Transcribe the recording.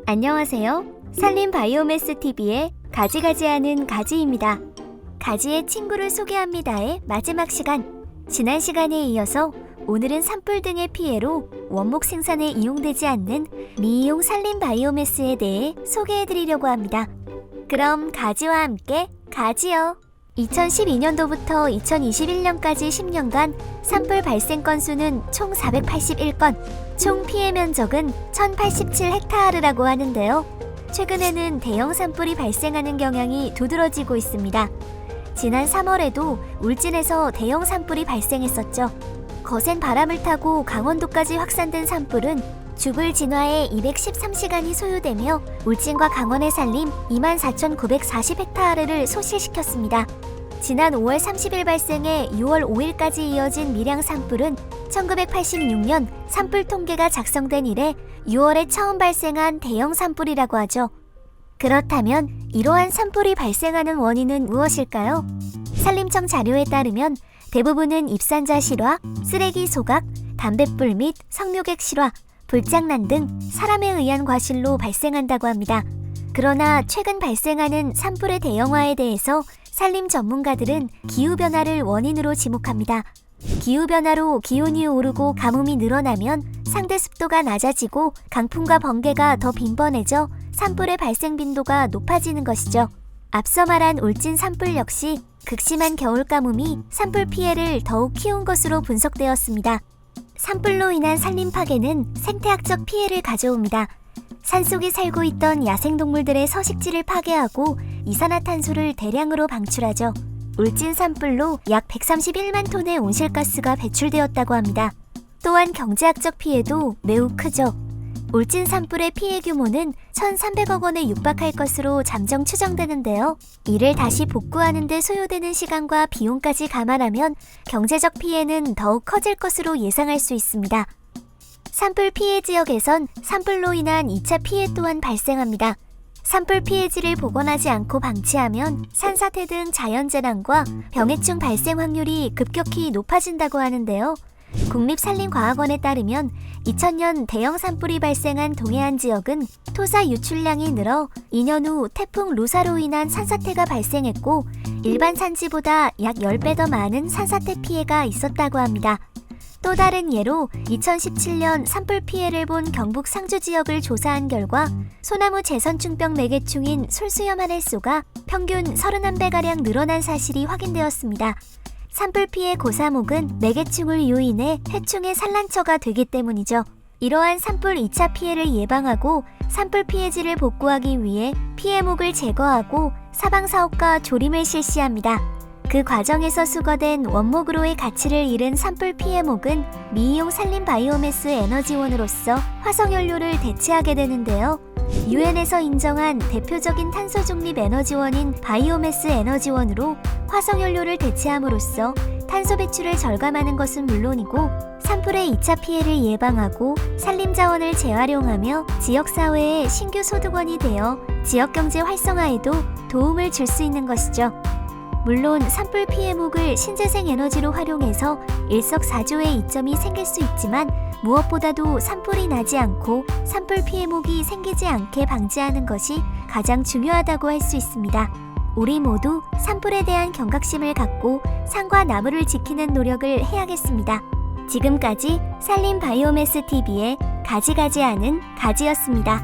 안녕하세요. 산림 바이오매스 TV의 가지가지하는 가지입니다. 가지의 친구를 소개합니다의 마지막 시간. 지난 시간에 이어서 오늘은 산불 등의 피해로 원목 생산에 이용되지 않는 미이용 산림 바이오매스에 대해 소개해드리려고 합니다. 그럼 가지와 함께 가지요. 2012년도부터 2021년까지 10년간 산불 발생 건수는 총 481건, 총 피해 면적은 1087헥타르라고 하는데요. 최근에는 대형 산불이 발생하는 경향이 두드러지고 있습니다. 지난 3월에도 울진에서 대형 산불이 발생했었죠. 거센 바람을 타고 강원도까지 확산된 산불은 주불 진화에 213시간이 소요되며 울진과 강원의 산림 24,940헥타르를 소실시켰습니다. 지난 5월 30일 발생해 6월 5일까지 이어진 밀양 산불은 1986년 산불 통계가 작성된 이래 6월에 처음 발생한 대형 산불이라고 하죠. 그렇다면 이러한 산불이 발생하는 원인은 무엇일까요? 산림청 자료에 따르면 대부분은 입산자 실화, 쓰레기 소각, 담뱃불 및 석류객 실화, 불장난 등 사람에 의한 과실로 발생한다고 합니다. 그러나 최근 발생하는 산불의 대형화에 대해서 산림 전문가들은 기후변화를 원인으로 지목합니다. 기후변화로 기온이 오르고 가뭄이 늘어나면 상대 습도가 낮아지고 강풍과 번개가 더 빈번해져 산불의 발생 빈도가 높아지는 것이죠. 앞서 말한 울진 산불 역시 극심한 겨울 가뭄이 산불 피해를 더욱 키운 것으로 분석되었습니다. 산불로 인한 산림 파괴는 생태학적 피해를 가져옵니다. 산속에 살고 있던 야생동물들의 서식지를 파괴하고 이산화탄소를 대량으로 방출하죠. 울진 산불로 약 131만 톤의 온실가스가 배출되었다고 합니다. 또한 경제학적 피해도 매우 크죠. 울진 산불의 피해 규모는 1,300억 원에 육박할 것으로 잠정 추정되는데요. 이를 다시 복구하는 데 소요되는 시간과 비용까지 감안하면 경제적 피해는 더욱 커질 것으로 예상할 수 있습니다. 산불 피해 지역에선 산불로 인한 2차 피해 또한 발생합니다. 산불 피해지를 복원하지 않고 방치하면 산사태 등 자연재난과 병해충 발생 확률이 급격히 높아진다고 하는데요. 국립산림과학원에 따르면 2000년 대형 산불이 발생한 동해안 지역은 토사 유출량이 늘어 2년 후 태풍 루사로 인한 산사태가 발생했고 일반 산지보다 약 10배 더 많은 산사태 피해가 있었다고 합니다. 또 다른 예로 2017년 산불 피해를 본 경북 상주 지역을 조사한 결과 소나무 재선충병 매개충인 솔수염 하늘소가 평균 31배가량 늘어난 사실이 확인되었습니다. 산불 피해 고사목은 매개충을 요인해 해충의 산란처가 되기 때문이죠. 이러한 산불 2차 피해를 예방하고 산불 피해지를 복구하기 위해 피해목을 제거하고 사방사업과 조림을 실시합니다. 그 과정에서 수거된 원목으로의 가치를 잃은 산불 피해목은 미이용 산림 바이오매스 에너지원으로서 화석연료를 대체하게 되는데요. 유엔에서 인정한 대표적인 탄소 중립 에너지원인 바이오매스 에너지원으로 화석연료를 대체함으로써 탄소 배출을 절감하는 것은 물론이고 산불의 2차 피해를 예방하고 산림자원을 재활용하며 지역사회의 신규 소득원이 되어 지역경제 활성화에도 도움을 줄 수 있는 것이죠. 물론 산불 피해목을 신재생 에너지로 활용해서 일석사조의 이점이 생길 수 있지만 무엇보다도 산불이 나지 않고 산불 피해목이 생기지 않게 방지하는 것이 가장 중요하다고 할 수 있습니다. 우리 모두 산불에 대한 경각심을 갖고 산과 나무를 지키는 노력을 해야겠습니다. 지금까지 산림 바이오매스 TV의 가지가지하는 가지였습니다.